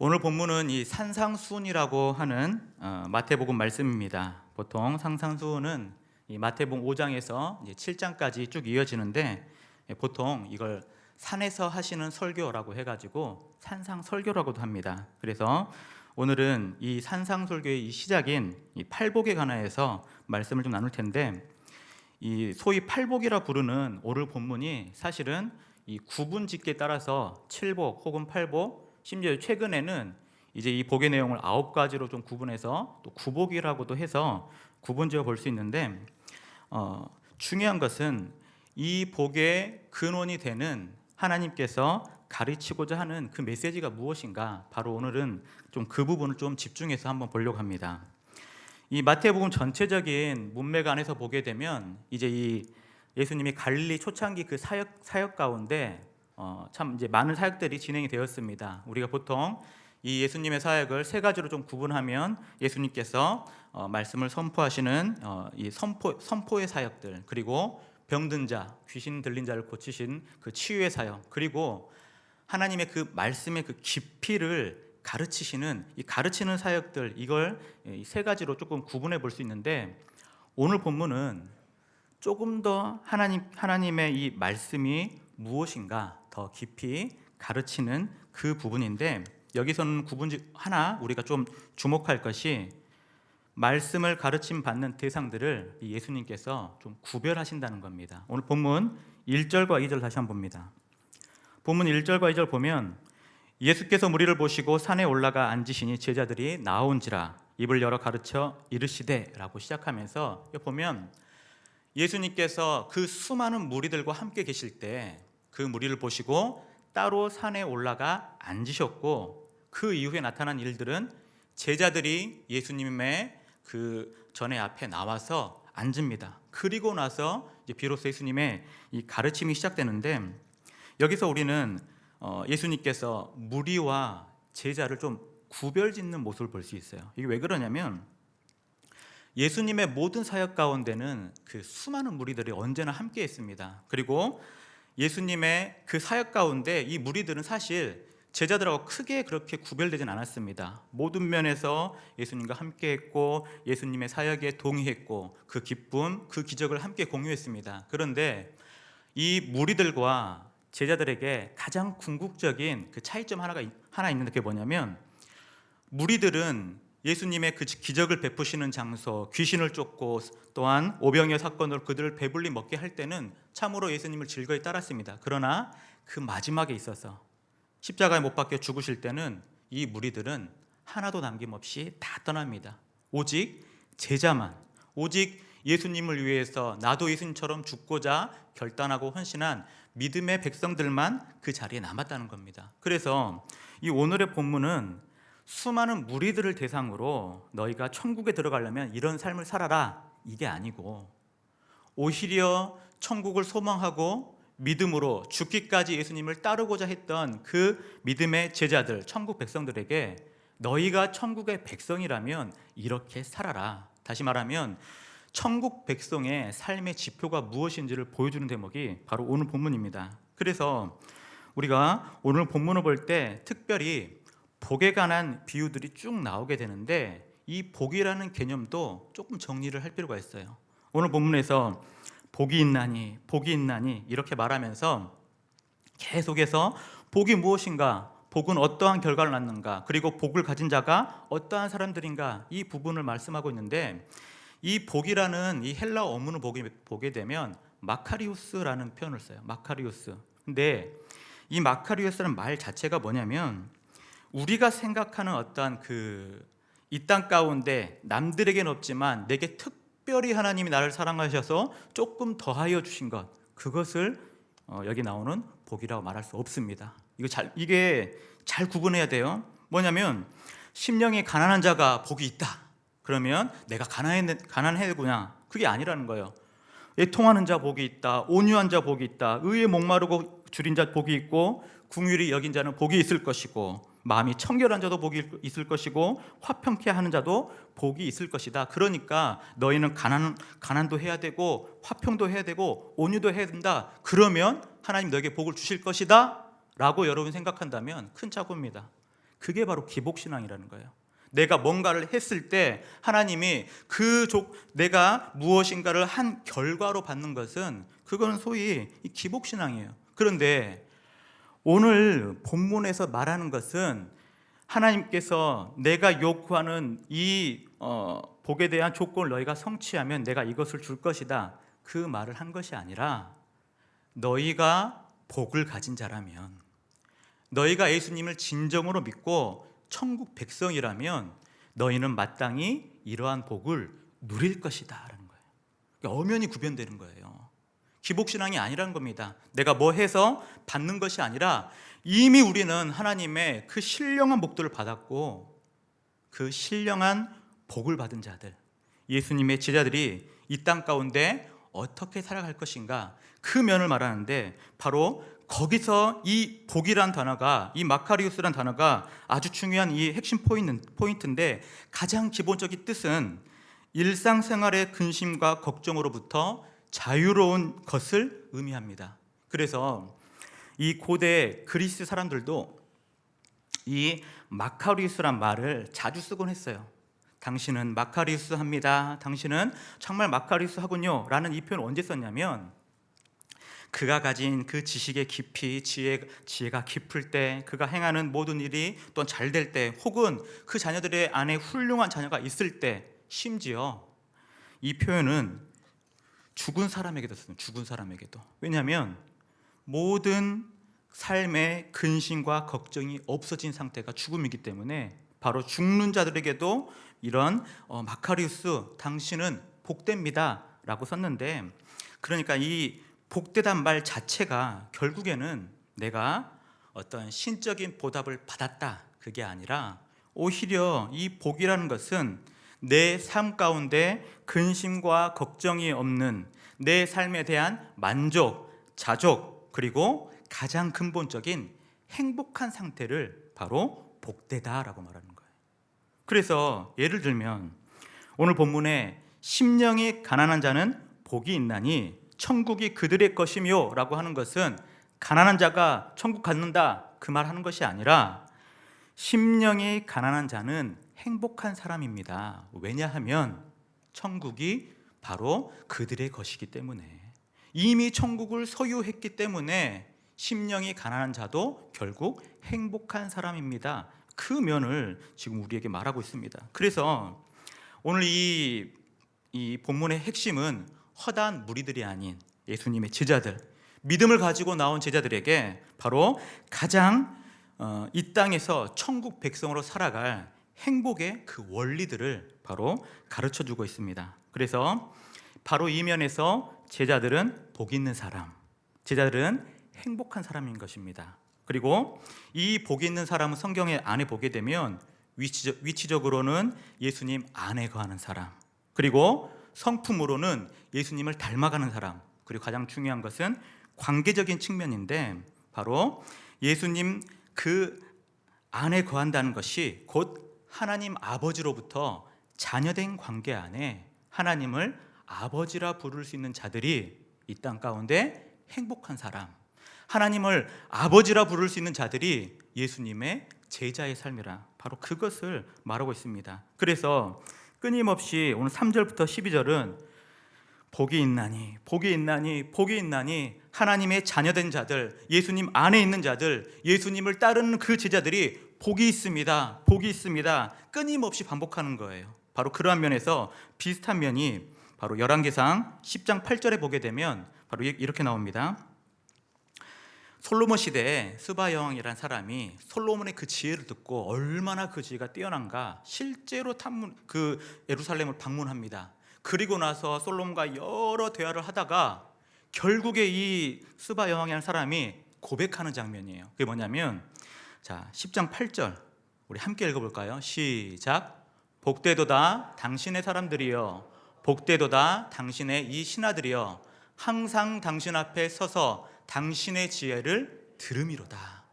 오늘 본문은 이 산상수훈이라고 하는 마태복음 말씀입니다. 보통 산상수훈은 이 마태복음 5장에서 이제 7장까지 쭉 이어지는데 보통 이걸 산에서 하시는 설교라고 해가지고 산상설교라고도 합니다. 그래서 오늘은 이 산상설교의 이 시작인 이 팔복에 관하여서 말씀을 좀 나눌 텐데, 이 소위 팔복이라 부르는 오늘 본문이 사실은 이 구분 짓기에 따라서 칠복 혹은 팔복, 심지어 최근에는 이제 이 복의 내용을 9가지로 좀 구분해서 또 구복이라고도 해서 구분지어 볼 수 있는데, 중요한 것은 이 복의 근원이 되는 하나님께서 가르치고자 하는 그 메시지가 무엇인가, 바로 오늘은 좀 그 부분을 좀 집중해서 한번 보려고 합니다. 이 마태복음 전체적인 문맥 안에서 보게 되면 이제 이 예수님이 갈릴리 초창기 그 사역 가운데 참 이제 많은 사역들이 진행이 되었습니다. 우리가 보통 이 예수님의 사역을 세 가지로 좀 구분하면 예수님께서 말씀을 선포하시는 이 선포의 사역들, 그리고 병든 자, 귀신 들린 자를 고치신 그 치유의 사역, 그리고 하나님의 그 말씀의 그 깊이를 가르치시는 이 가르치는 사역들, 이걸 이 세 가지로 조금 구분해 볼 수 있는데, 오늘 본문은 조금 더 하나님의 이 말씀이 무엇인가 더 깊이 가르치는 그 부분인데, 여기서는 구분지 하나 우리가 좀 주목할 것이, 말씀을 가르침 받는 대상들을 예수님께서 좀 구별하신다는 겁니다. 오늘 본문 1절과 2절 다시 한번 봅니다. 본문 1절과 2절 보면, 예수께서 무리를 보시고 산에 올라가 앉으시니 제자들이 나온지라 입을 열어 가르쳐 이르시되 라고 시작하면서, 보면 예수님께서 그 수많은 무리들과 함께 계실 때 그 무리를 보시고 따로 산에 올라가 앉으셨고, 그 이후에 나타난 일들은 제자들이 예수님의 그 전에 앞에 나와서 앉습니다. 그리고 나서 이제 비로소 예수님의 이 가르침이 시작되는데, 여기서 우리는 예수님께서 무리와 제자를 좀 구별짓는 모습을 볼 수 있어요. 이게 왜 그러냐면, 예수님의 모든 사역 가운데는 그 수많은 무리들이 언제나 함께 했습니다. 그리고 예수님의 그 사역 가운데 이 무리들은 사실 제자들하고 크게 그렇게 구별되진 않았습니다. 모든 면에서 예수님과 함께 했고 예수님의 사역에 동의했고 그 기쁨, 그 기적을 함께 공유했습니다. 그런데 이 무리들과 제자들에게 가장 궁극적인 그 차이점 하나 있는데, 그게 뭐냐면, 무리들은 예수님의 그 기적을 베푸시는 장소, 귀신을 쫓고 또한 오병이어 사건으로 그들을 배불리 먹게 할 때는 참으로 예수님을 즐거이 따랐습니다. 그러나 그 마지막에 있어서 십자가에 못 박혀 죽으실 때는 이 무리들은 하나도 남김없이 다 떠납니다. 오직 제자만, 오직 예수님을 위해서 나도 예수님처럼 죽고자 결단하고 헌신한 믿음의 백성들만 그 자리에 남았다는 겁니다. 그래서 이 오늘의 본문은 수많은 무리들을 대상으로 너희가 천국에 들어가려면 이런 삶을 살아라, 이게 아니고, 오히려 천국을 소망하고 믿음으로 죽기까지 예수님을 따르고자 했던 그 믿음의 제자들, 천국 백성들에게 너희가 천국의 백성이라면 이렇게 살아라, 다시 말하면 천국 백성의 삶의 지표가 무엇인지를 보여주는 대목이 바로 오늘 본문입니다. 그래서 우리가 오늘 본문을 볼 때 특별히 복에 관한 비유들이 쭉 나오게 되는데, 이 복이라는 개념도 조금 정리를 할 필요가 있어요. 오늘 본문에서 복이 있나니 복이 있나니 이렇게 말하면서 계속해서 복이 무엇인가, 복은 어떠한 결과를 낳는가, 그리고 복을 가진 자가 어떠한 사람들인가, 이 부분을 말씀하고 있는데, 이 복이라는 이 헬라어 원문을 보게 되면 마카리우스라는 표현을 써요. 마카리우스. 근데 이 마카리우스라는 말 자체가 뭐냐면, 우리가 생각하는 어떠한 이 땅 가운데 남들에게는 없지만 내게 특별히 하나님이 나를 사랑하셔서 조금 더하여 주신 것, 그것을 여기 나오는 복이라고 말할 수 없습니다. 이게 잘 구분해야 돼요. 뭐냐면, 심령이 가난한 자가 복이 있다, 그러면 내가 가난해구나, 그게 아니라는 거예요. 애통하는 자 복이 있다, 온유한 자 복이 있다, 의에 목마르고 줄인 자 복이 있고, 긍휼히 여긴 자는 복이 있을 것이고, 마음이 청결한 자도 복이 있을 것이고, 화평케 하는 자도 복이 있을 것이다. 그러니까 너희는 가난도 해야 되고 화평도 해야 되고 온유도 해야 된다, 그러면 하나님 너에게 복을 주실 것이다 라고 여러분 생각한다면 큰 착오입니다. 그게 바로 기복신앙이라는 거예요. 내가 뭔가를 했을 때 하나님이 내가 무엇인가를 한 결과로 받는 것은 그건 소위 기복신앙이에요. 그런데 오늘 본문에서 말하는 것은 하나님께서 내가 요구하는 이 복에 대한 조건을 너희가 성취하면 내가 이것을 줄 것이다, 그 말을 한 것이 아니라 너희가 복을 가진 자라면, 너희가 예수님을 진정으로 믿고 천국 백성이라면 너희는 마땅히 이러한 복을 누릴 것이다 라는 거예요. 그러니까 엄연히 구별되는 거예요. 기복신앙이 아니라는 겁니다. 내가 뭐 해서 받는 것이 아니라 이미 우리는 하나님의 그 신령한 복들을 받았고 그 신령한 복을 받은 자들, 예수님의 제자들이 이 땅 가운데 어떻게 살아갈 것인가, 그 면을 말하는데 바로 거기서 이 복이란 단어가, 이 마카리우스란 단어가 아주 중요한 이 핵심 포인트인데, 가장 기본적인 뜻은 일상생활의 근심과 걱정으로부터 자유로운 것을 의미합니다. 그래서 이 고대 그리스 사람들도 이 마카리우스란 말을 자주 쓰곤 했어요. 당신은 마카리우스 합니다, 당신은 정말 마카리우스 하군요 라는 이 표현을 언제 썼냐면, 그가 가진 그 지식의 깊이, 지혜가 깊을 때, 그가 행하는 모든 일이 또 잘 될 때, 혹은 그 자녀들의 안에 훌륭한 자녀가 있을 때, 심지어 이 표현은 죽은 사람에게도 쓰는, 죽은 사람에게도. 왜냐하면 모든 삶의 근심과 걱정이 없어진 상태가 죽음이기 때문에 바로 죽는 자들에게도 이런 마카리우스, 당신은 복됩니다 라고 썼는데, 그러니까 이 복되단 말 자체가 결국에는 내가 어떤 신적인 보답을 받았다, 그게 아니라 오히려 이 복이라는 것은 내 삶 가운데 근심과 걱정이 없는 내 삶에 대한 만족, 자족, 그리고 가장 근본적인 행복한 상태를 바로 복되다라고 말하는 거예요. 그래서 예를 들면 오늘 본문에 심령이 가난한 자는 복이 있나니 천국이 그들의 것이며 라고 하는 것은 가난한 자가 천국 갖는다, 그 말 하는 것이 아니라 심령이 가난한 자는 행복한 사람입니다. 왜냐하면 천국이 바로 그들의 것이기 때문에, 이미 천국을 소유했기 때문에 심령이 가난한 자도 결국 행복한 사람입니다. 그 면을 지금 우리에게 말하고 있습니다. 그래서 오늘 이 본문의 핵심은 허다한 무리들이 아닌 예수님의 제자들, 믿음을 가지고 나온 제자들에게 바로 가장 이 땅에서 천국 백성으로 살아갈 행복의 그 원리들을 바로 가르쳐주고 있습니다. 그래서 바로 이 면에서 제자들은 복 있는 사람, 제자들은 행복한 사람인 것입니다. 그리고 이 복 있는 사람은 성경에 안에 보게 되면 위치적으로는 예수님 안에 거하는 사람, 그리고 성품으로는 예수님을 닮아가는 사람, 그리고 가장 중요한 것은 관계적인 측면인데 바로 예수님 그 안에 거한다는 것이 곧 하나님 아버지로부터 자녀된 관계 안에 하나님을 아버지라 부를 수 있는 자들이 이 땅 가운데 행복한 사람, 하나님을 아버지라 부를 수 있는 자들이 예수님의 제자의 삶이라, 바로 그것을 말하고 있습니다. 그래서 끊임없이 오늘 3절부터 12절은 복이 있나니, 복이 있나니, 복이 있나니, 하나님의 자녀된 자들, 예수님 안에 있는 자들, 예수님을 따르는 그 제자들이 복이 있습니다, 복이 있습니다, 끊임없이 반복하는 거예요. 바로 그러한 면에서 비슷한 면이 바로 열왕기상 10장 8절에 보게 되면 바로 이렇게 나옵니다. 솔로몬 시대에 스바 여왕이라는 사람이 솔로몬의 그 지혜를 듣고 얼마나 그 지혜가 뛰어난가 실제로 예루살렘을 방문합니다. 그리고 나서 솔로몬과 여러 대화를 하다가 결국에 이 스바 여왕이라는 사람이 고백하는 장면이에요. 그게 뭐냐면, 자, 10장 8절 우리 함께 읽어볼까요? 시작. 복되도다 당신의 사람들이여, 복되도다 당신의 이 신하들이여, 항상 당신 앞에 서서 당신의 지혜를 들음이로다.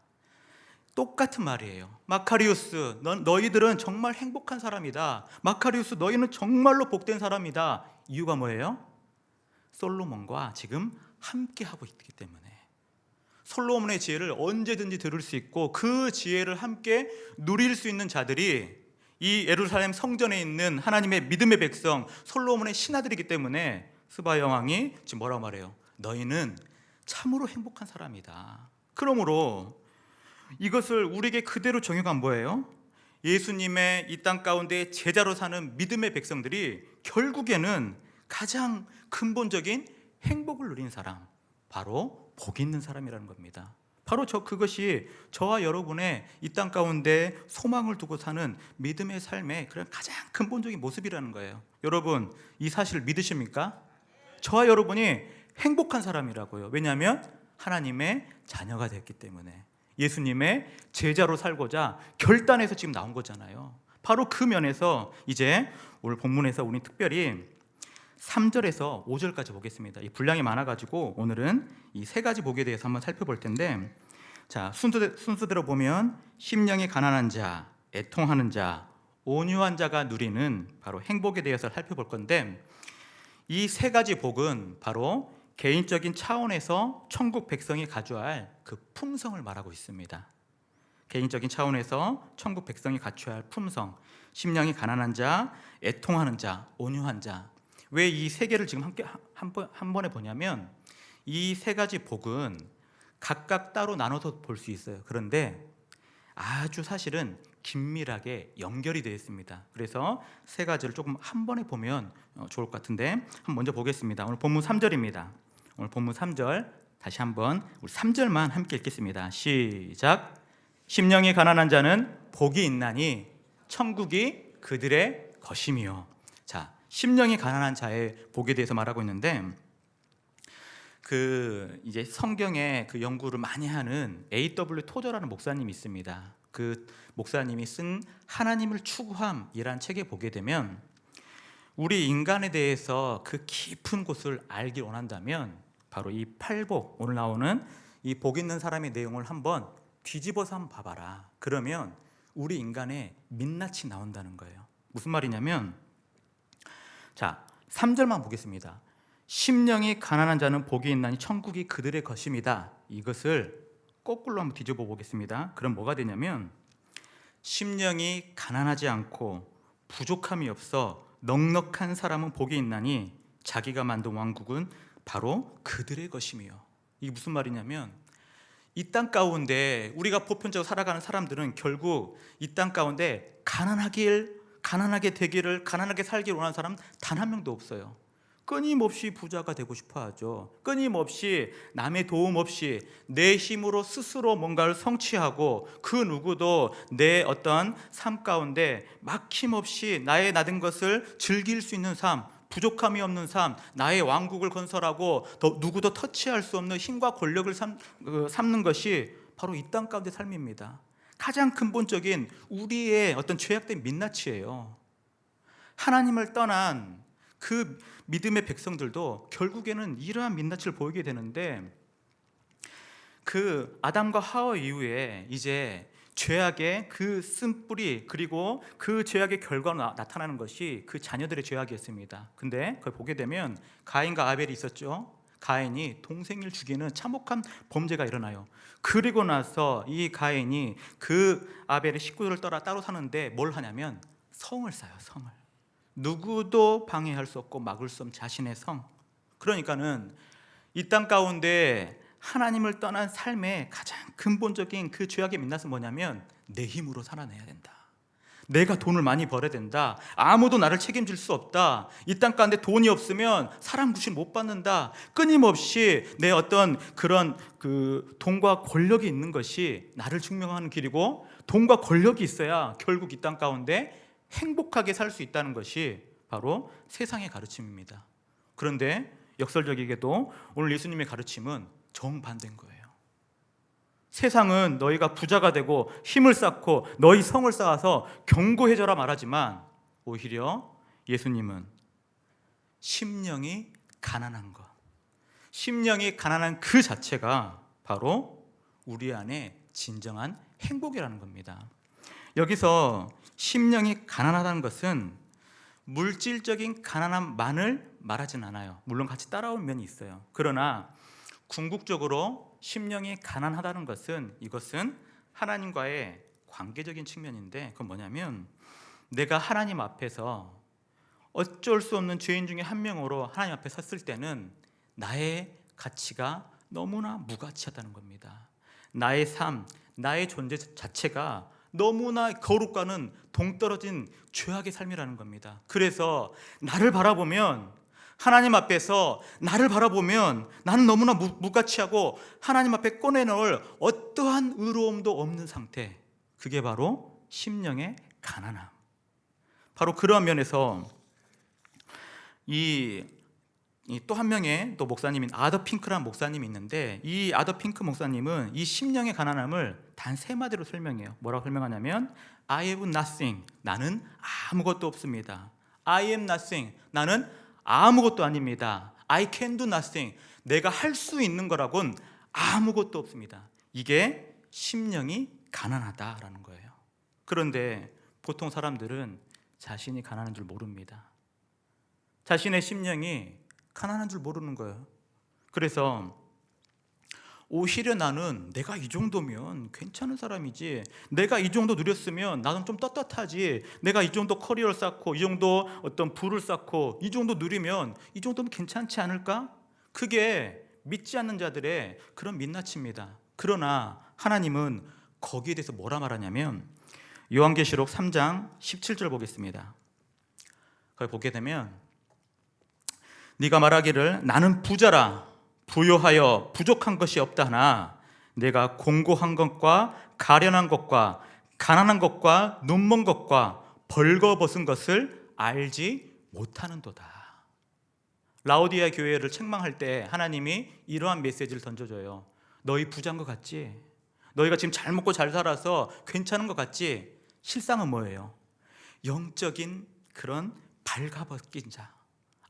똑같은 말이에요. 마카리우스, 너희들은 정말 행복한 사람이다. 마카리우스, 너희는 정말로 복된 사람이다. 이유가 뭐예요? 솔로몬과 지금 함께 하고 있기 때문에. 솔로몬의 지혜를 언제든지 들을 수 있고 그 지혜를 함께 누릴 수 있는 자들이 이 예루살렘 성전에 있는 하나님의 믿음의 백성 솔로몬의 신하들이기 때문에 스바 여왕이 지금 뭐라고 말해요? 너희는 참으로 행복한 사람이다. 그러므로 이것을 우리에게 그대로 적용한 뭐예요? 예수님의 이 땅 가운데 제자로 사는 믿음의 백성들이 결국에는 가장 근본적인 행복을 누린 사람, 바로 복 있는 사람이라는 겁니다. 바로 그것이 저와 여러분의 이 땅 가운데 소망을 두고 사는 믿음의 삶의 그런 가장 근본적인 모습이라는 거예요. 여러분, 이 사실을 믿으십니까? 저와 여러분이 행복한 사람이라고요. 왜냐하면 하나님의 자녀가 됐기 때문에, 예수님의 제자로 살고자 결단해서 지금 나온 거잖아요. 바로 그 면에서 이제 오늘 본문에서 우리 특별히 3절에서 5절까지 보겠습니다. 이 분량이 많아가지고 오늘은 이 세 가지 복에 대해서 한번 살펴볼 텐데, 자, 순서대로 보면 심령이 가난한 자, 애통하는 자, 온유한 자가 누리는 바로 행복에 대해서 살펴볼 건데, 이 세 가지 복은 바로 개인적인 차원에서 천국 백성이 가져야 할 그 품성을 말하고 있습니다. 개인적인 차원에서 천국 백성이 갖춰야 할 품성, 심령이 가난한 자, 애통하는 자, 온유한 자. 왜 이 세 개를 지금 함께 한 번에 보냐면 이 세 가지 복은 각각 따로 나눠서 볼 수 있어요. 그런데 아주 사실은 긴밀하게 연결이 되어 있습니다. 그래서 세 가지를 조금 한 번에 보면 좋을 것 같은데, 한번 먼저 보겠습니다. 오늘 본문 3절입니다. 오늘 본문 3절 다시 한번 우리 3절만 함께 읽겠습니다. 시작. 심령이 가난한 자는 복이 있나니 천국이 그들의 것이며. 자, 심령이 가난한 자의 복에 대해서 말하고 있는데, 이제 성경에 그 연구를 많이 하는 A.W. 토저라는 목사님이 있습니다. 그 목사님이 쓴 하나님을 추구함이란 책에 보게 되면 우리 인간에 대해서 그 깊은 곳을 알기 원한다면 바로 이 8복, 오늘 나오는 이 복 있는 사람의 내용을 한번 뒤집어서 한번 봐봐라. 그러면 우리 인간의 민낯이 나온다는 거예요. 무슨 말이냐면, 자, 3절만 보겠습니다. 심령이 가난한 자는 복이 있나니 천국이 그들의 것입니다. 이것을 거꾸로 한번 뒤집어 보겠습니다. 그럼 뭐가 되냐면, 심령이 가난하지 않고 부족함이 없어 넉넉한 사람은 복이 있나니 자기가 만든 왕국은 바로 그들의 것이며. 이게 무슨 말이냐면, 이 땅 가운데 우리가 보편적으로 살아가는 사람들은 결국 이 땅 가운데 가난하게 되기를, 가난하게 살기를 원하는 사람 단 한 명도 없어요. 끊임없이 부자가 되고 싶어 하죠. 끊임없이 남의 도움 없이 내 힘으로 스스로 뭔가를 성취하고, 그 누구도 내 어떤 삶 가운데 막힘없이 나의 나된 것을 즐길 수 있는 삶, 부족함이 없는 삶, 나의 왕국을 건설하고 누구도 터치할 수 없는 힘과 권력을 삼는 것이 바로 이 땅 가운데 삶입니다. 가장 근본적인 우리의 어떤 죄악된 민낯이에요. 하나님을 떠난 그 믿음의 백성들도 결국에는 이러한 민낯을 보이게 되는데, 그 아담과 하와 이후에 이제 죄악의 그 쓴뿌리, 그리고 그 죄악의 결과로 나타나는 것이 그 자녀들의 죄악이었습니다. 근데 그걸 보게 되면 가인과 아벨이 있었죠. 가인이 동생을 죽이는 참혹한 범죄가 일어나요. 그리고 나서 이 가인이 그 아벨의 식구들을 따로 사는데 뭘 하냐면 성을 쌓아요. 성을. 누구도 방해할 수 없고 막을 수 없는 자신의 성. 그러니까는 이 땅 가운데 하나님을 떠난 삶의 가장 근본적인 그 죄악의 민낯은 뭐냐면, 내 힘으로 살아내야 된다. 내가 돈을 많이 벌어야 된다. 아무도 나를 책임질 수 없다. 이 땅 가운데 돈이 없으면 사람 구실 못 받는다. 끊임없이 내 어떤 그런 그 돈과 권력이 있는 것이 나를 증명하는 길이고, 돈과 권력이 있어야 결국 이 땅 가운데 행복하게 살 수 있다는 것이 바로 세상의 가르침입니다. 그런데 역설적이게도 오늘 예수님의 가르침은 정반대인 거예요. 세상은 너희가 부자가 되고 힘을 쌓고 너희 성을 쌓아서 견고해져라 말하지만, 오히려 예수님은 심령이 가난한 것, 심령이 가난한 그 자체가 바로 우리 안에 진정한 행복이라는 겁니다. 여기서 심령이 가난하다는 것은 물질적인 가난함만을 말하진 않아요. 물론 같이 따라올 면이 있어요. 그러나 궁극적으로 심령이 가난하다는 것은 이것은 하나님과의 관계적인 측면인데, 그건 뭐냐면 내가 하나님 앞에서 어쩔 수 없는 죄인 중에 한 명으로 하나님 앞에 섰을 때는 나의 가치가 너무나 무가치하다는 겁니다. 나의 삶, 나의 존재 자체가 너무나 거룩과는 동떨어진 죄악의 삶이라는 겁니다. 그래서 나를 바라보면, 하나님 앞에서 나를 바라보면 나는 너무나 무가치하고 하나님 앞에 꺼내놓을 어떠한 의로움도 없는 상태, 그게 바로 심령의 가난함. 바로 그러한 면에서 또 한 명의 또 목사님인 아더 핑크라는 목사님이 있는데, 이 아더 핑크 목사님은 이 심령의 가난함을 단 세 마디로 설명해요. 뭐라고 설명하냐면 I have nothing, 나는 아무것도 없습니다. I am nothing, 나는 아무것도 아닙니다. I can do nothing, 내가 할 수 있는 거라곤 아무것도 없습니다. 이게 심령이 가난하다라는 거예요. 그런데 보통 사람들은 자신이 가난한 줄 모릅니다. 자신의 심령이 가난한 줄 모르는 거예요. 그래서 오히려 나는 내가 이 정도면 괜찮은 사람이지, 내가 이 정도 누렸으면 나는 좀 떳떳하지, 내가 이 정도 커리어를 쌓고 이 정도 어떤 부를 쌓고 이 정도 누리면 이 정도면 괜찮지 않을까? 그게 믿지 않는 자들의 그런 민낯입니다. 그러나 하나님은 거기에 대해서 뭐라 말하냐면 요한계시록 3장 17절 보겠습니다. 거기 보게 되면 네가 말하기를 나는 부자라, 부요하여 부족한 것이 없다 하나 내가 공고한 것과 가련한 것과 가난한 것과 눈먼 것과 벌거벗은 것을 알지 못하는도다. 라오디아 교회를 책망할 때 하나님이 이러한 메시지를 던져줘요. 너희 부자인 것 같지? 너희가 지금 잘 먹고 잘 살아서 괜찮은 것 같지? 실상은 뭐예요? 영적인 그런 발가벗긴 자,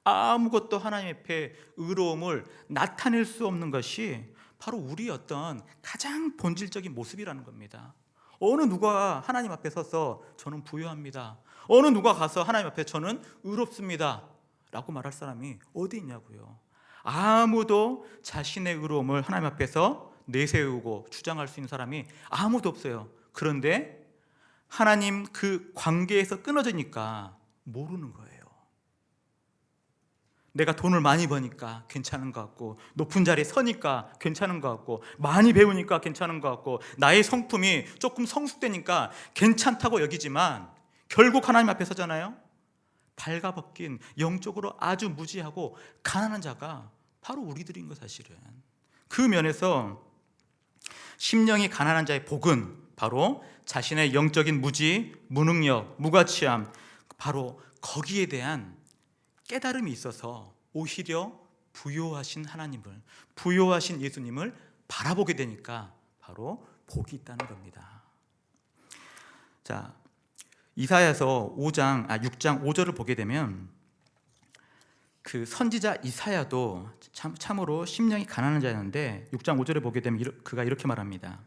아무것도 하나님 앞에 의로움을 나타낼 수 없는 것이 바로 우리의 어떤 가장 본질적인 모습이라는 겁니다. 어느 누가 하나님 앞에 서서 저는 부유합니다, 어느 누가 가서 하나님 앞에 저는 의롭습니다 라고 말할 사람이 어디 있냐고요. 아무도 자신의 의로움을 하나님 앞에서 내세우고 주장할 수 있는 사람이 아무도 없어요. 그런데 하나님 그 관계에서 끊어지니까 모르는 거예요. 내가 돈을 많이 버니까 괜찮은 것 같고, 높은 자리에 서니까 괜찮은 것 같고, 많이 배우니까 괜찮은 것 같고, 나의 성품이 조금 성숙되니까 괜찮다고 여기지만 결국 하나님 앞에 서잖아요. 발가벗긴 영적으로 아주 무지하고 가난한 자가 바로 우리들인 거 사실은. 그 면에서 심령이 가난한 자의 복은 바로 자신의 영적인 무지, 무능력, 무가치함, 바로 거기에 대한 깨달음이 있어서 오히려 부요하신 하나님을, 부요하신 예수님을 바라보게 되니까 바로 복이 있다는 겁니다. 자, 이사야서 6장 5절을 보게 되면 그 선지자 이사야도 참으로 심령이 가난한 자였는데 6장 5절에 보게 되면 그가 이렇게 말합니다.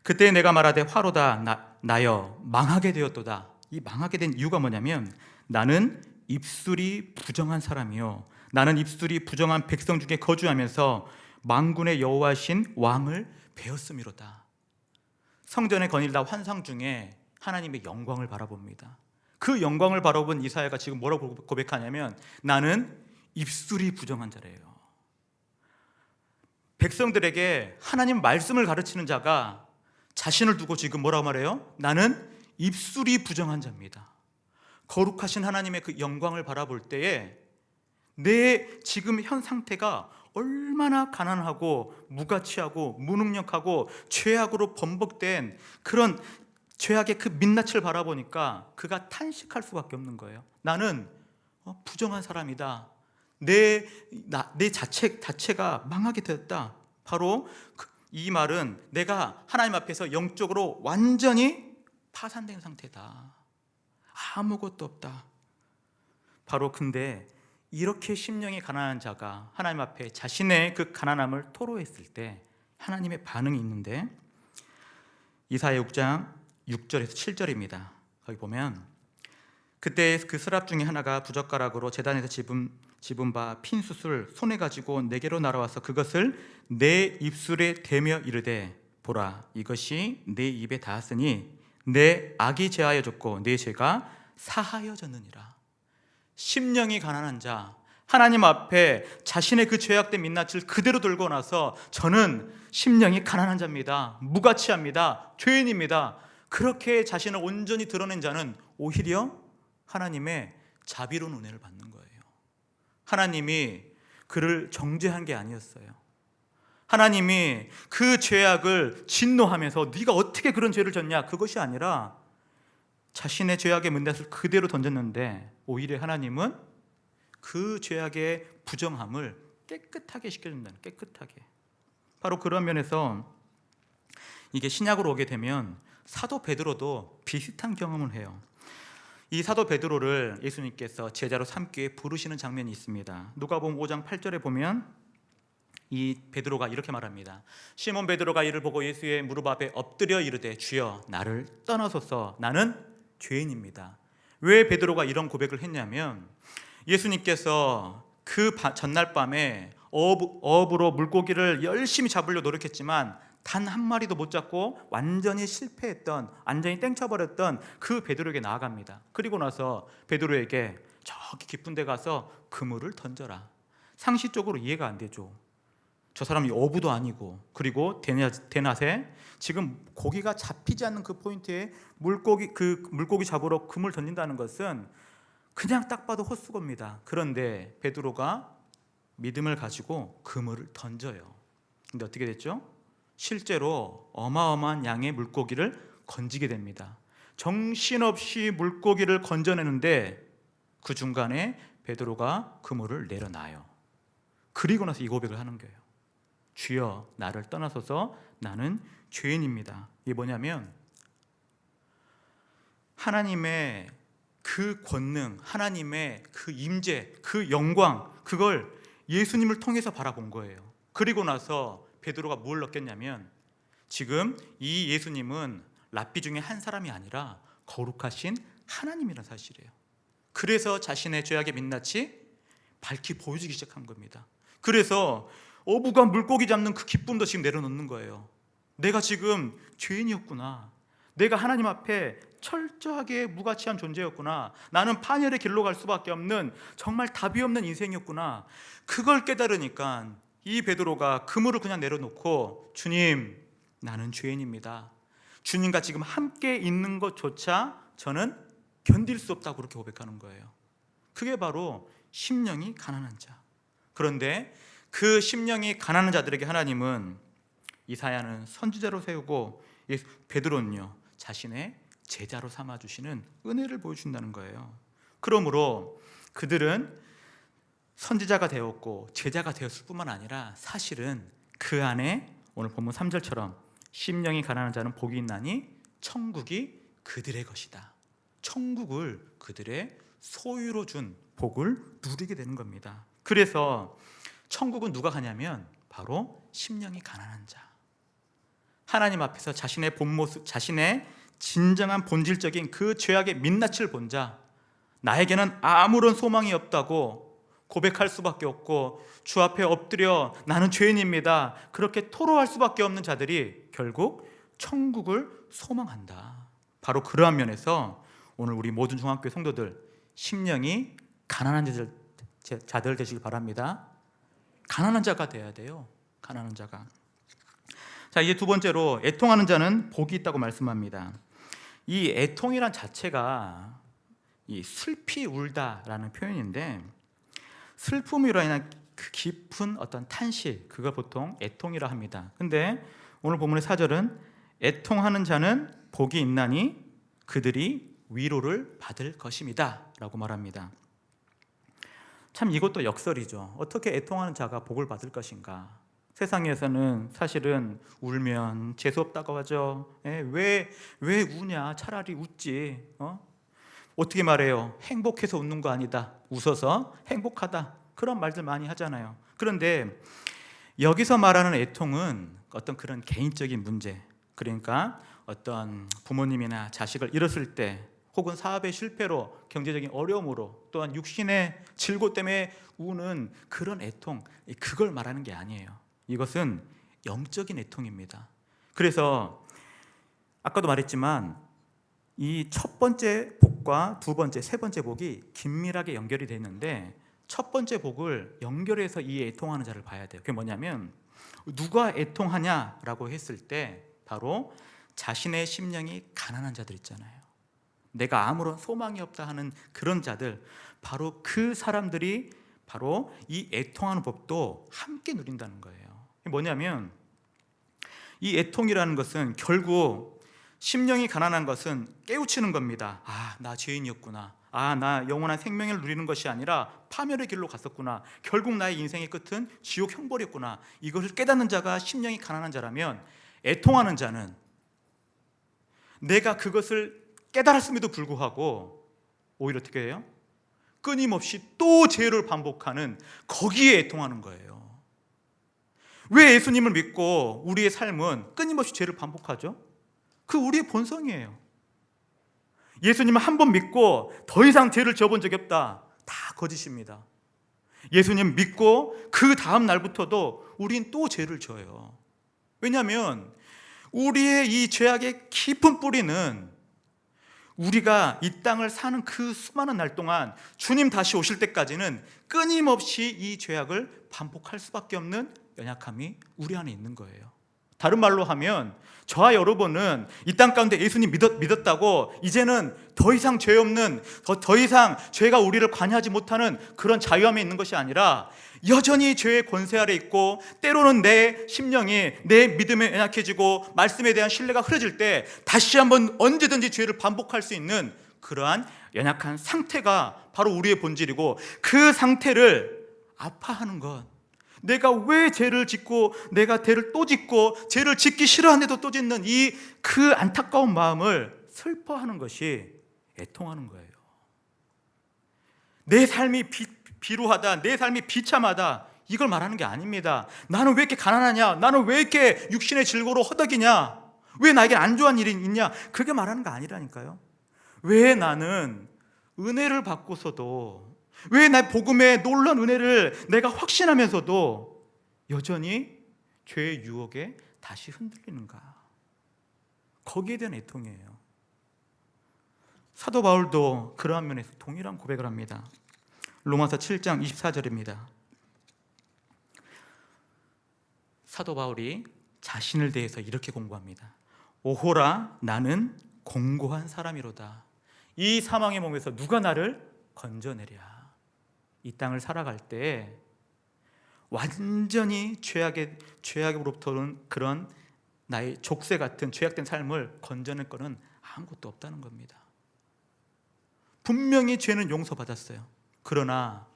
그때 내가 말하되 화로다 나여 망하게 되었도다. 이 망하게 된 이유가 뭐냐면 나는 입술이 부정한 사람이요, 나는 입술이 부정한 백성 중에 거주하면서 만군의 여호와신 왕을 배웠음이로다. 성전에 거닐다 환상 중에 하나님의 영광을 바라봅니다. 그 영광을 바라본 이사야가 지금 뭐라고 고백하냐면 나는 입술이 부정한 자래요. 백성들에게 하나님 말씀을 가르치는 자가 자신을 두고 지금 뭐라고 말해요? 나는 입술이 부정한 자입니다. 거룩하신 하나님의 그 영광을 바라볼 때에 내 지금 현 상태가 얼마나 가난하고 무가치하고 무능력하고 죄악으로 번복된 그런 죄악의 그 민낯을 바라보니까 그가 탄식할 수밖에 없는 거예요. 나는 부정한 사람이다. 내 자체가 망하게 되었다. 바로 이 말은 내가 하나님 앞에서 영적으로 완전히 파산된 상태다. 아무것도 없다. 바로 근데 이렇게 심령이 가난한 자가 하나님 앞에 자신의 그 가난함을 토로했을 때 하나님의 반응이 있는데 이사야 6장 6절에서 7절입니다. 거기 보면 그때 그 스랍 중에 하나가 부젓가락으로 제단에서 집은 바 핀숯을 손에 가지고 내게로 날아와서 그것을 내 입술에 대며 이르되 보라, 이것이 내 입에 닿았으니 내 악이 제하여졌고 내 죄가 사하여졌느니라. 심령이 가난한 자, 하나님 앞에 자신의 그 죄악된 민낯을 그대로 들고 나서 저는 심령이 가난한 자입니다, 무가치합니다, 죄인입니다, 그렇게 자신을 온전히 드러낸 자는 오히려 하나님의 자비로운 은혜를 받는 거예요. 하나님이 그를 정죄한 게 아니었어요. 하나님이 그 죄악을 진노하면서 네가 어떻게 그런 죄를 졌냐, 그것이 아니라 자신의 죄악의 문낯을 그대로 던졌는데 오히려 하나님은 그 죄악의 부정함을 깨끗하게 시켜준다는, 깨끗하게. 바로 그런 면에서 이게 신약으로 오게 되면 사도 베드로도 비슷한 경험을 해요. 이 사도 베드로를 예수님께서 제자로 삼기 위해 부르시는 장면이 있습니다. 누가복음 5장 8절에 보면 이 베드로가 이렇게 말합니다. 시몬 베드로가 이를 보고 예수의 무릎 앞에 엎드려 이르되 주여 나를 떠나소서, 나는 죄인입니다. 왜 베드로가 이런 고백을 했냐면 예수님께서 그 전날 밤에 어업으로 물고기를 열심히 잡으려 노력했지만 단 한 마리도 못 잡고 완전히 실패했던, 완전히 땡쳐버렸던 그 베드로에게 나아갑니다. 그리고 나서 베드로에게 저기 깊은 데 가서 그물을 던져라. 상식적으로 이해가 안 되죠. 저 사람이 어부도 아니고, 그리고 대낮에 지금 고기가 잡히지 않는 그 포인트에 물고기 잡으러 그물 던진다는 것은 그냥 딱 봐도 헛수고입니다. 그런데 베드로가 믿음을 가지고 그물을 던져요. 근데 어떻게 됐죠? 실제로 어마어마한 양의 물고기를 건지게 됩니다. 정신없이 물고기를 건져내는데 그 중간에 베드로가 그물을 내려놔요. 그리고 나서 이 고백을 하는 거예요. 주여 나를 떠나소서, 나는 죄인입니다. 이게 뭐냐면 하나님의 그 권능, 하나님의 그 임재, 그 영광, 그걸 예수님을 통해서 바라본 거예요. 그리고 나서 베드로가 뭘 느꼈냐면 지금 이 예수님은 랍비 중에 한 사람이 아니라 거룩하신 하나님이라는 사실이에요. 그래서 자신의 죄악의 민낯이 밝히 보여지기 시작한 겁니다. 그래서 어부가 물고기 잡는 그 기쁨도 지금 내려놓는 거예요. 내가 지금 죄인이었구나, 내가 하나님 앞에 철저하게 무가치한 존재였구나, 나는 파멸의 길로 갈 수밖에 없는 정말 답이 없는 인생이었구나. 그걸 깨달으니까 이 베드로가 그물을 그냥 내려놓고 주님 나는 죄인입니다, 주님과 지금 함께 있는 것조차 저는 견딜 수 없다고 그렇게 고백하는 거예요. 그게 바로 심령이 가난한 자. 그런데 그 심령이 가난한 자들에게 하나님은 이사야는 선지자로 세우고 베드로는요 자신의 제자로 삼아주시는 은혜를 보여준다는 거예요. 그러므로 그들은 선지자가 되었고 제자가 되었을 뿐만 아니라 사실은 그 안에 오늘 본문 3절처럼 심령이 가난한 자는 복이 있나니 천국이 그들의 것이다. 천국을 그들의 소유로 준 복을 누리게 되는 겁니다. 그래서 천국은 누가 가냐면 바로 심령이 가난한 자, 하나님 앞에서 자신의 본 모습, 자신의 진정한 본질적인 그 죄악의 민낯을 본 자, 나에게는 아무런 소망이 없다고 고백할 수밖에 없고 주 앞에 엎드려 나는 죄인입니다 그렇게 토로할 수밖에 없는 자들이 결국 천국을 소망한다. 바로 그러한 면에서 오늘 우리 모든 중앙교회 성도들 심령이 가난한 자들 되시길 바랍니다. 가난한 자가 돼야 돼요. 가난한 자가. 자, 이제 두 번째로 애통하는 자는 복이 있다고 말씀합니다. 이 애통이란 자체가 이 슬피 울다라는 표현인데 슬픔으로 인한 그 깊은 어떤 탄식, 그걸 보통 애통이라 합니다. 근데 오늘 본문의 4절은 애통하는 자는 복이 있나니 그들이 위로를 받을 것입니다 라고 말합니다. 참 이것도 역설이죠. 어떻게 애통하는 자가 복을 받을 것인가? 세상에서는 사실은 울면 재수없다고 하죠. 왜 우냐? 차라리 웃지. 어떻게 말해요? 행복해서 웃는 거 아니다, 웃어서 행복하다, 그런 말들 많이 하잖아요. 그런데 여기서 말하는 애통은 어떤 그런 개인적인 문제, 그러니까 어떤 부모님이나 자식을 잃었을 때 혹은 사업의 실패로, 경제적인 어려움으로, 또한 육신의 질고 때문에 우는 그런 애통, 그걸 말하는 게 아니에요. 이것은 영적인 애통입니다. 그래서 아까도 말했지만 이 첫 번째 복과 두 번째, 세 번째 복이 긴밀하게 연결이 되어 있는데, 첫 번째 복을 연결해서 이 애통하는 자를 봐야 돼요. 그게 뭐냐면, 누가 애통하냐라고 했을 때 바로 자신의 심령이 가난한 자들 있잖아요. 내가 아무런 소망이 없다 하는 그런 자들, 바로 그 사람들이 바로 이 애통하는 법도 함께 누린다는 거예요. 뭐냐면, 이 애통이라는 것은 결국 심령이 가난한 것은 깨우치는 겁니다. 나 죄인이었구나. 나 영원한 생명을 누리는 것이 아니라 파멸의 길로 갔었구나. 결국 나의 인생의 끝은 지옥 형벌이었구나. 이것을 깨닫는 자가 심령이 가난한 자라면, 애통하는 자는 내가 그것을 깨달았음에도 불구하고 오히려 어떻게 해요? 끊임없이 또 죄를 반복하는, 거기에 애통하는 거예요. 왜 예수님을 믿고 우리의 삶은 끊임없이 죄를 반복하죠? 그 우리의 본성이에요. 예수님을 한 번 믿고 더 이상 죄를 지어본 적이 없다, 다 거짓입니다. 예수님 믿고 그 다음 날부터도 우린 또 죄를 져요. 왜냐하면 우리의 이 죄악의 깊은 뿌리는 우리가 이 땅을 사는 그 수많은 날 동안 주님 다시 오실 때까지는 끊임없이 이 죄악을 반복할 수밖에 없는 연약함이 우리 안에 있는 거예요. 다른 말로 하면, 저와 여러분은 이 땅 가운데 예수님 믿었다고 이제는 더 이상 죄 없는, 더 이상 죄가 우리를 관여하지 못하는 그런 자유함에 있는 것이 아니라, 여전히 죄의 권세 아래 있고, 때로는 내 심령이, 내 믿음에 연약해지고 말씀에 대한 신뢰가 흐려질 때 다시 한번 언제든지 죄를 반복할 수 있는 그러한 연약한 상태가 바로 우리의 본질이고, 그 상태를 아파하는 것, 내가 왜 죄를 짓고, 내가 죄를 또 짓고, 죄를 짓기 싫어하는데도 또 짓는 그 안타까운 마음을 슬퍼하는 것이 애통하는 거예요. 내 삶이 비루하다, 내 삶이 비참하다, 이걸 말하는 게 아닙니다. 나는 왜 이렇게 가난하냐, 나는 왜 이렇게 육신의 질고로 허덕이냐, 왜 나에게 안 좋은 일이 있냐, 그게 말하는 거 아니라니까요. 왜 나는 은혜를 받고서도, 왜 나 복음의 놀라운 은혜를 내가 확신하면서도 여전히 죄의 유혹에 다시 흔들리는가, 거기에 대한 애통이에요. 사도 바울도 그러한 면에서 동일한 고백을 합니다. 로마서 7장 24절입니다. 사도 바울이 자신을 대해서 이렇게 공고합니다. 오호라, 나는 공고한 사람이로다. 이 사망의 몸에서 누가 나를 건져내랴. 이 땅을 살아갈 때 완전히 죄악으로부터는 그런 나의 족쇄 같은 죄악된 삶을 건져낼 거는 아무것도 없다는 겁니다. 분명히 죄는 용서받았어요. 그러나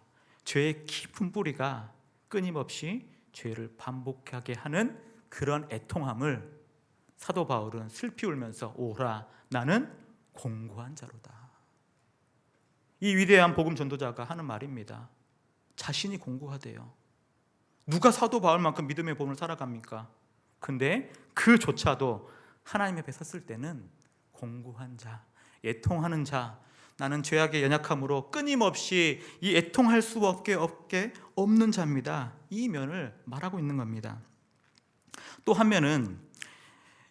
죄의 깊은 뿌리가 끊임없이 죄를 반복하게 하는 그런 애통함을 사도 바울은 슬피 울면서, 오라, 나는 공고한 자로다. 이 위대한 복음 전도자가 하는 말입니다. 자신이 공고하대요. 누가 사도 바울만큼 믿음의 복음을 살아갑니까? 근데 그조차도 하나님 앞에 섰을 때는 공고한 자, 애통하는 자, 나는 죄악의 연약함으로 끊임없이 이 애통할 수밖에 없는 자입니다. 이 면을 말하고 있는 겁니다. 또 한 면은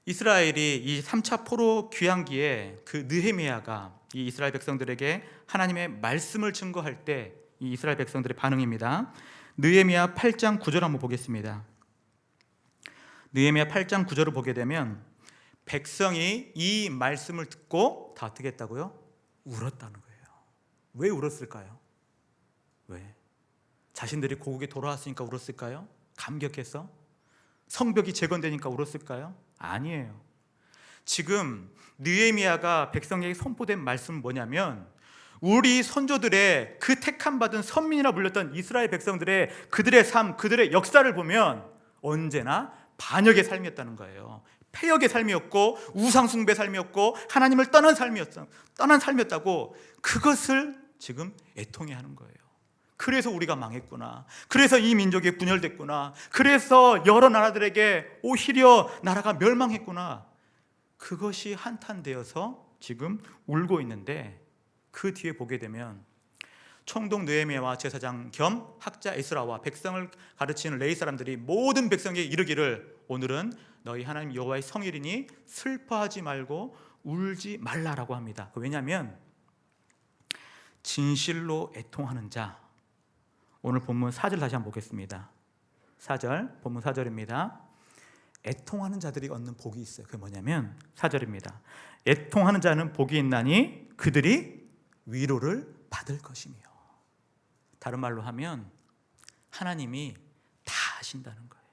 이스라엘이 이 3차 포로 귀환기에 그 느헤미야가 이 이스라엘 백성들에게 하나님의 말씀을 증거할 때 이 이스라엘 백성들의 반응입니다. 느헤미야 8장 9절 한번 보겠습니다. 느헤미야 8장 9절을 보게 되면, 백성이 이 말씀을 듣고 다 어떻게 했다고요? 울었다는 거예요. 왜 울었을까요? 왜? 자신들이 고국에 돌아왔으니까 울었을까요? 감격해서? 성벽이 재건되니까 울었을까요? 아니에요. 지금 느헤미야가 백성에게 선포된 말씀은 뭐냐면, 우리 선조들의 그 택함받은 선민이라 불렸던 이스라엘 백성들의 그들의 삶, 그들의 역사를 보면 언제나 반역의 삶이었다는 거예요. 폐역의 삶이었고, 우상숭배 삶이었고, 하나님을 떠난 삶이었다고, 그것을 지금 애통해하는 거예요. 그래서 우리가 망했구나, 그래서 이 민족이 분열됐구나, 그래서 여러 나라들에게 오히려 나라가 멸망했구나, 그것이 한탄되어서 지금 울고 있는데 그 뒤에 보게 되면 총독 느헤미야와 제사장 겸 학자 에스라와 백성을 가르치는 레위 사람들이 모든 백성에게 이르기를 오늘은 너희 하나님 여호와의 성일이니 슬퍼하지 말고 울지 말라라고 합니다. 왜냐하면 진실로 애통하는 자, 오늘 본문 4절 다시 한번 보겠습니다. 4절, 본문 4절입니다. 애통하는 자들이 얻는 복이 있어요. 그게 뭐냐면 4절입니다. 애통하는 자는 복이 있나니 그들이 위로를 받을 것이며. 다른 말로 하면 하나님이 다 아신다는 거예요.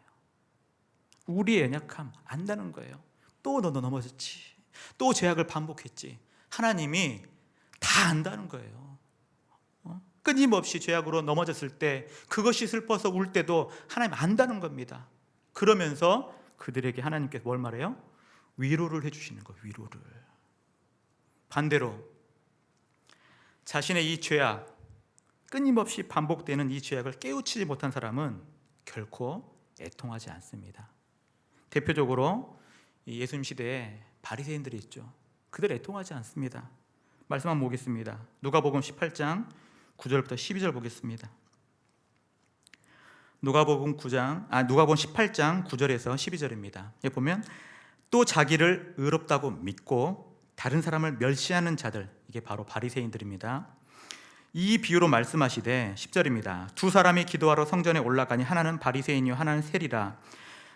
우리의 연약함 안다는 거예요. 또 너 넘어졌지, 또 죄악을 반복했지, 하나님이 다 안다는 거예요. 끊임없이 죄악으로 넘어졌을 때 그것이 슬퍼서 울 때도 하나님 안다는 겁니다. 그러면서 그들에게 하나님께서 뭘 말해요? 위로를 해주시는 거예요. 위로를. 반대로 자신의 이 죄악, 끊임없이 반복되는 이 죄악을 깨우치지 못한 사람은 결코 애통하지 않습니다. 대표적으로 예수님 시대에 바리새인들이 있죠. 그들 애통하지 않습니다. 말씀 한번 보겠습니다. 누가복음 18장 9절부터 12절 보겠습니다. 누가복음 18장 9절에서 12절입니다. 여기 보면 또 자기를 의롭다고 믿고 다른 사람을 멸시하는 자들, 이게 바로 바리새인들입니다. 이 비유로 말씀하시되 10절입니다. 두 사람이 기도하러 성전에 올라가니 하나는 바리새인이요 하나는 세리라.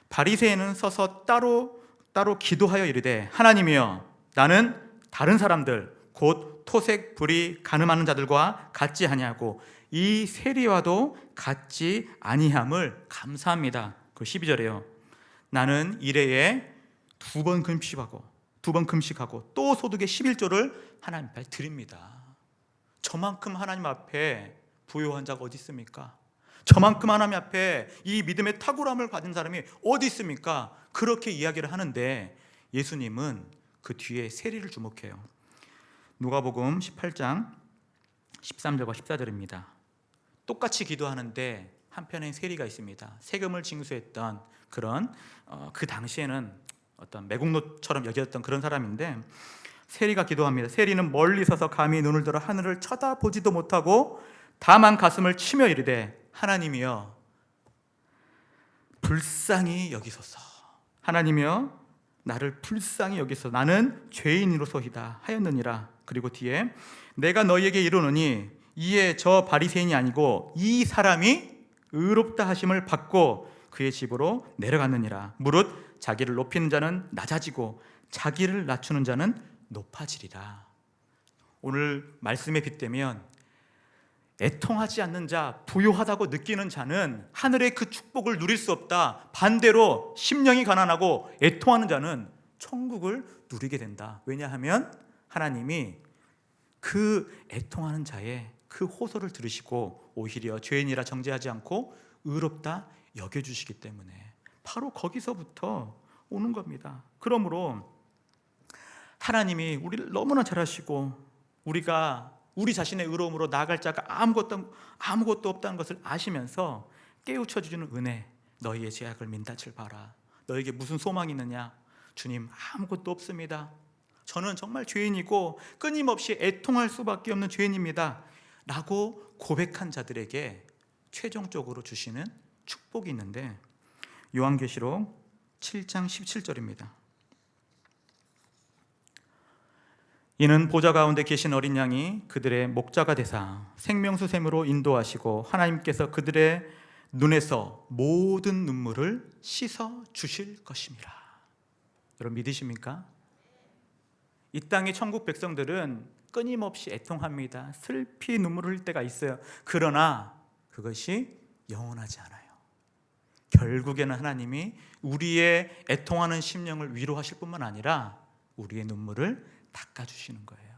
바리새인은 서서 따로 기도하여 이르되 하나님이여 나는 다른 사람들 곧 토색, 불의, 간음하는 자들과 같지 아니하고 이 세리와도 같지 아니함을 감사합니다. 그 12절에요. 나는 일해에 두 번 금식하고 또 소득의 11조를 하나님 앞에 드립니다. 저만큼 하나님 앞에 부요한 자가 어디 있습니까? 저만큼 하나님 앞에 이 믿음의 탁월함을 가진 사람이 어디 있습니까? 그렇게 이야기를 하는데 예수님은 그 뒤에 세리를 주목해요. 누가복음 18장 13절과 14절입니다. 똑같이 기도하는데 한편에 세리가 있습니다. 세금을 징수했던 그런 그 당시에는 어떤 매국노처럼 여겨졌던 그런 사람인데 세리가 기도합니다. 세리는 멀리 서서 감히 눈을 들어 하늘을 쳐다보지도 못하고 다만 가슴을 치며 이르되 하나님이여 불쌍히 여기소서. 하나님이여 나를 불쌍히 여기소서. 나는 죄인으로소이다 하였느니라. 그리고 뒤에 내가 너희에게 이르노니 이에 저 바리새인이 아니고 이 사람이 의롭다 하심을 받고 그의 집으로 내려갔느니라. 무릇 자기를 높이는 자는 낮아지고 자기를 낮추는 자는 높아지리라. 오늘 말씀에 빗대면 애통하지 않는 자, 부요하다고 느끼는 자는 하늘의 그 축복을 누릴 수 없다. 반대로 심령이 가난하고 애통하는 자는 천국을 누리게 된다. 왜냐하면 하나님이 그 애통하는 자의 그 호소를 들으시고 오히려 죄인이라 정죄하지 않고 의롭다 여겨주시기 때문에 바로 거기서부터 오는 겁니다. 그러므로 하나님이 우리를 너무나 잘 아시고 우리가 우리 자신의 의로움으로 나아갈 자가 아무것도 없다는 것을 아시면서 깨우쳐 주시는 은혜, 너희의 죄악을 민낯을 봐라. 너에게 무슨 소망이 있느냐? 주님 아무것도 없습니다. 저는 정말 죄인이고 끊임없이 애통할 수밖에 없는 죄인입니다 라고 고백한 자들에게 최종적으로 주시는 축복이 있는데 요한계시록 7장 17절입니다. 이는 보좌 가운데 계신 어린 양이 그들의 목자가 되사 생명수 샘으로 인도하시고 하나님께서 그들의 눈에서 모든 눈물을 씻어 주실 것입니다. 여러분 믿으십니까? 이 땅의 천국 백성들은 끊임없이 애통합니다. 슬피 눈물을 흘릴 때가 있어요. 그러나 그것이 영원하지 않아요. 결국에는 하나님이 우리의 애통하는 심령을 위로하실 뿐만 아니라 우리의 눈물을 닦아주시는 거예요.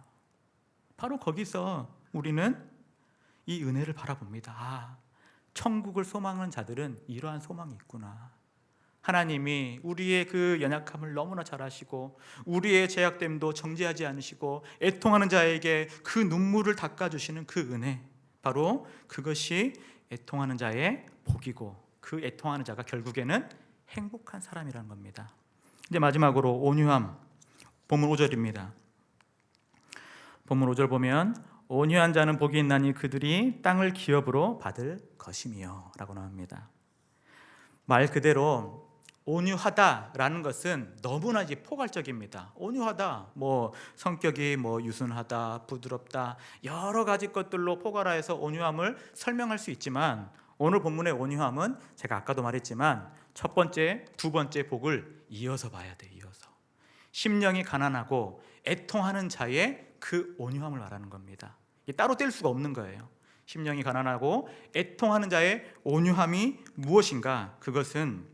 바로 거기서 우리는 이 은혜를 바라봅니다. 아, 천국을 소망하는 자들은 이러한 소망이 있구나. 하나님이 우리의 그 연약함을 너무나 잘 아시고 우리의 죄악됨도 정죄하지 않으시고 애통하는 자에게 그 눈물을 닦아주시는 그 은혜, 바로 그것이 애통하는 자의 복이고 그 애통하는 자가 결국에는 행복한 사람이라는 겁니다. 이제 마지막으로 온유함, 본문 5절입니다. 본문 5절 보면 온유한 자는 복이 있나니 그들이 땅을 기업으로 받을 것이며 라고 나옵니다. 말 그대로 온유하다라는 것은 너무나 이제 포괄적입니다. 온유하다, 성격이 유순하다, 부드럽다, 여러 가지 것들로 포괄화해서 온유함을 설명할 수 있지만, 오늘 본문의 온유함은 제가 아까도 말했지만 첫 번째, 두 번째 복을 이어서 봐야 돼. 이어서 심령이 가난하고 애통하는 자의 그 온유함을 말하는 겁니다. 따로 뗄 수가 없는 거예요. 심령이 가난하고 애통하는 자의 온유함이 무엇인가? 그것은,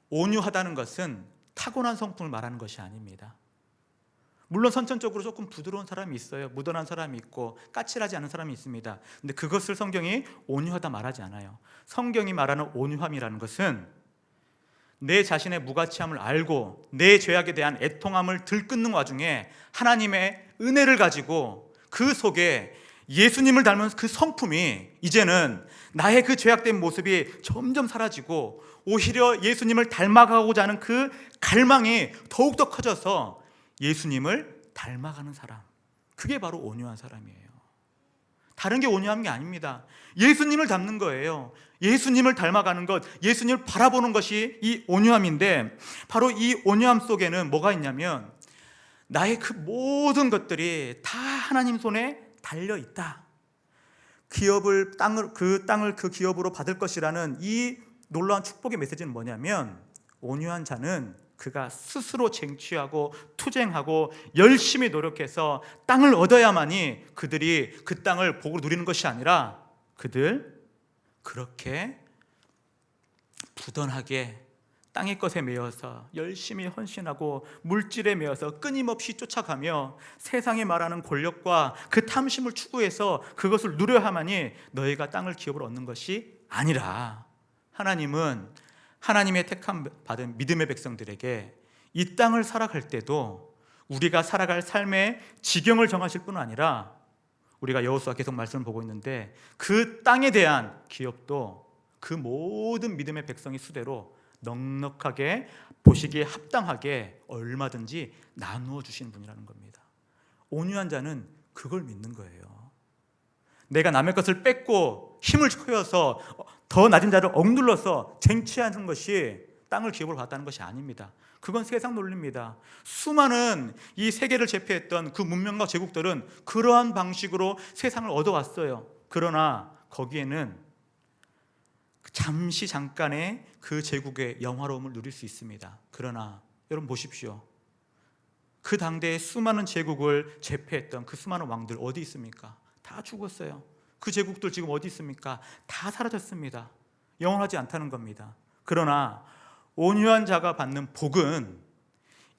온유하다는 것은 타고난 성품을 말하는 것이 아닙니다. 물론 선천적으로 조금 부드러운 사람이 있어요. 무던한 사람이 있고 까칠하지 않은 사람이 있습니다. 근데 그것을 성경이 온유하다 말하지 않아요. 성경이 말하는 온유함이라는 것은 내 자신의 무가치함을 알고 내 죄악에 대한 애통함을 들끓는 와중에 하나님의 은혜를 가지고 그 속에 예수님을 닮은 그 성품이 이제는 나의 그 죄악된 모습이 점점 사라지고 오히려 예수님을 닮아가고자 하는 그 갈망이 더욱더 커져서 예수님을 닮아가는 사람, 그게 바로 온유한 사람이에요. 다른 게 온유한 게 아닙니다. 예수님을 닮는 거예요. 예수님을 닮아가는 것, 예수님을 바라보는 것이 이 온유함인데, 바로 이 온유함 속에는 뭐가 있냐면 나의 그 모든 것들이 다 하나님 손에 달려 있다. 그 땅을 그 기업으로 받을 것이라는 이 놀라운 축복의 메시지는 뭐냐면, 온유한 자는 그가 스스로 쟁취하고 투쟁하고 열심히 노력해서 땅을 얻어야만이 그들이 그 땅을 복으로 누리는 것이 아니라, 그들 그렇게 부단하게 땅의 것에 매여서 열심히 헌신하고 물질에 매여서 끊임없이 쫓아가며 세상에 말하는 권력과 그 탐심을 추구해서 그것을 누려야만이 너희가 땅을 기업으로 얻는 것이 아니라, 하나님은 하나님의 택함 받은 믿음의 백성들에게 이 땅을 살아갈 때도 우리가 살아갈 삶의 지경을 정하실 뿐 아니라, 우리가 여호수아 계속 말씀을 보고 있는데 그 땅에 대한 기업도 그 모든 믿음의 백성이 수대로 넉넉하게 보시기에 합당하게 얼마든지 나누어 주시는 분이라는 겁니다. 온유한 자는 그걸 믿는 거예요. 내가 남의 것을 뺏고 힘을 커여서 더 낮은 자를 억눌러서 쟁취하는 것이 땅을 기업으로 받았다는 것이 아닙니다. 그건 세상 논리입니다. 수많은 이 세계를 제패했던 그 문명과 제국들은 그러한 방식으로 세상을 얻어왔어요. 그러나 거기에는 잠깐의 그 제국의 영화로움을 누릴 수 있습니다. 그러나 여러분 보십시오. 그 당대의 수많은 제국을 제패했던 그 수많은 왕들 어디 있습니까? 다 죽었어요. 그 제국들 지금 어디 있습니까? 다 사라졌습니다. 영원하지 않다는 겁니다. 그러나 온유한 자가 받는 복은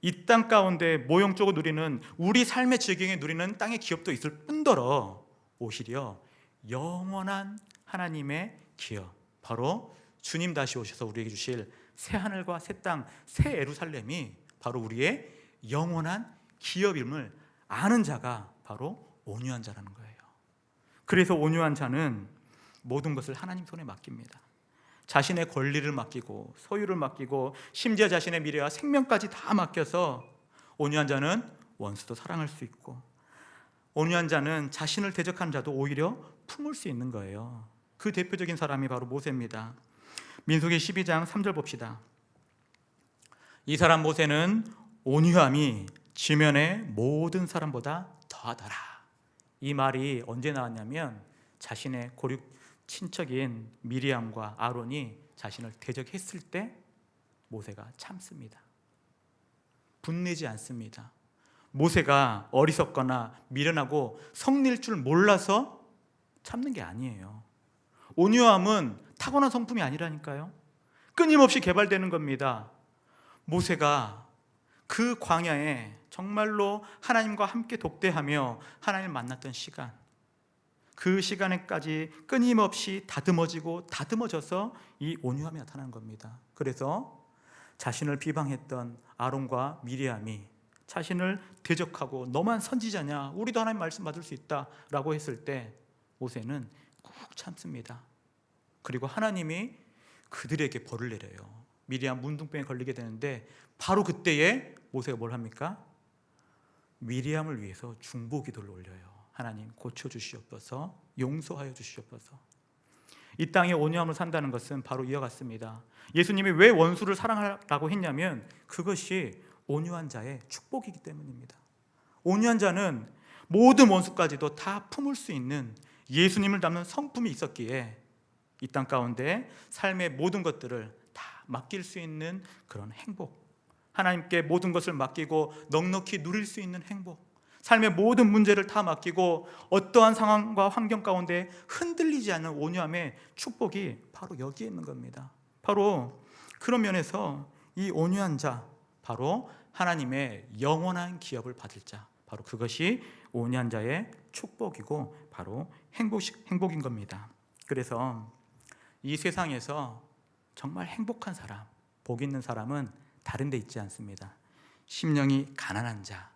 이 땅 가운데 모형적으로 누리는 우리 삶의 지경에 누리는 땅의 기업도 있을 뿐더러 오히려 영원한 하나님의 기업, 바로 주님 다시 오셔서 우리에게 주실 새 하늘과 새 땅, 새 예루살렘이 바로 우리의 영원한 기업임을 아는 자가 바로 온유한 자라는 거예요. 그래서 온유한 자는 모든 것을 하나님 손에 맡깁니다. 자신의 권리를 맡기고 소유를 맡기고 심지어 자신의 미래와 생명까지 다 맡겨서, 온유한 자는 원수도 사랑할 수 있고, 온유한 자는 자신을 대적하는 자도 오히려 품을 수 있는 거예요. 그 대표적인 사람이 바로 모세입니다. 민수기 12장 3절 봅시다. 이 사람 모세는 온유함이 지면의 모든 사람보다 더하더라. 이 말이 언제 나왔냐면 자신의 고륙 친척인 미리암과 아론이 자신을 대적했을 때 모세가 참습니다. 분내지 않습니다. 모세가 어리석거나 미련하고 성낼 줄 몰라서 참는 게 아니에요. 온유함은 타고난 성품이 아니라니까요. 끊임없이 개발되는 겁니다. 모세가 그 광야에 정말로 하나님과 함께 독대하며 하나님을 만났던 시간, 그 시간에까지 끊임없이 다듬어지고 다듬어져서 이 온유함이 나타난 겁니다. 그래서 자신을 비방했던 아론과 미리암이 자신을 대적하고 너만 선지자냐, 우리도 하나님 말씀 받을 수 있다라고 했을 때 모세는 꾹 참습니다. 그리고 하나님이 그들에게 벌을 내려요. 미리암 문둥병에 걸리게 되는데 바로 그때에 모세가 뭘 합니까? 미리암을 위해서 중보기도를 올려요. 하나님 고쳐주시옵소서, 용서하여 주시옵소서. 이 땅에 온유함을 산다는 것은 바로 이와 같습니다. 예수님이 왜 원수를 사랑하라고 했냐면 그것이 온유한 자의 축복이기 때문입니다. 온유한 자는 모든 원수까지도 다 품을 수 있는 예수님을 닮는 성품이 있었기에 이 땅 가운데 삶의 모든 것들을 다 맡길 수 있는 그런 행복, 하나님께 모든 것을 맡기고 넉넉히 누릴 수 있는 행복, 삶의 모든 문제를 다 맡기고 어떠한 상황과 환경 가운데 흔들리지 않는 온유함의 축복이 바로 여기에 있는 겁니다. 바로 그런 면에서 이 온유한 자, 바로 하나님의 영원한 기업을 받을 자, 바로 그것이 온유한 자의 축복이고 바로 행복인 겁니다. 그래서 이 세상에서 정말 행복한 사람, 복 있는 사람은 다른 데 있지 않습니다. 심령이 가난한 자,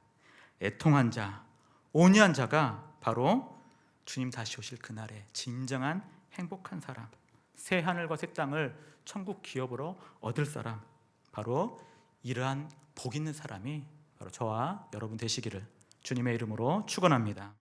애통한 자, 온유한 자가 바로 주님 다시 오실 그날에 진정한 행복한 사람, 새 하늘과 새 땅을 천국 기업으로 얻을 사람, 바로 이러한 복 있는 사람이 바로 저와 여러분 되시기를 주님의 이름으로 축원합니다.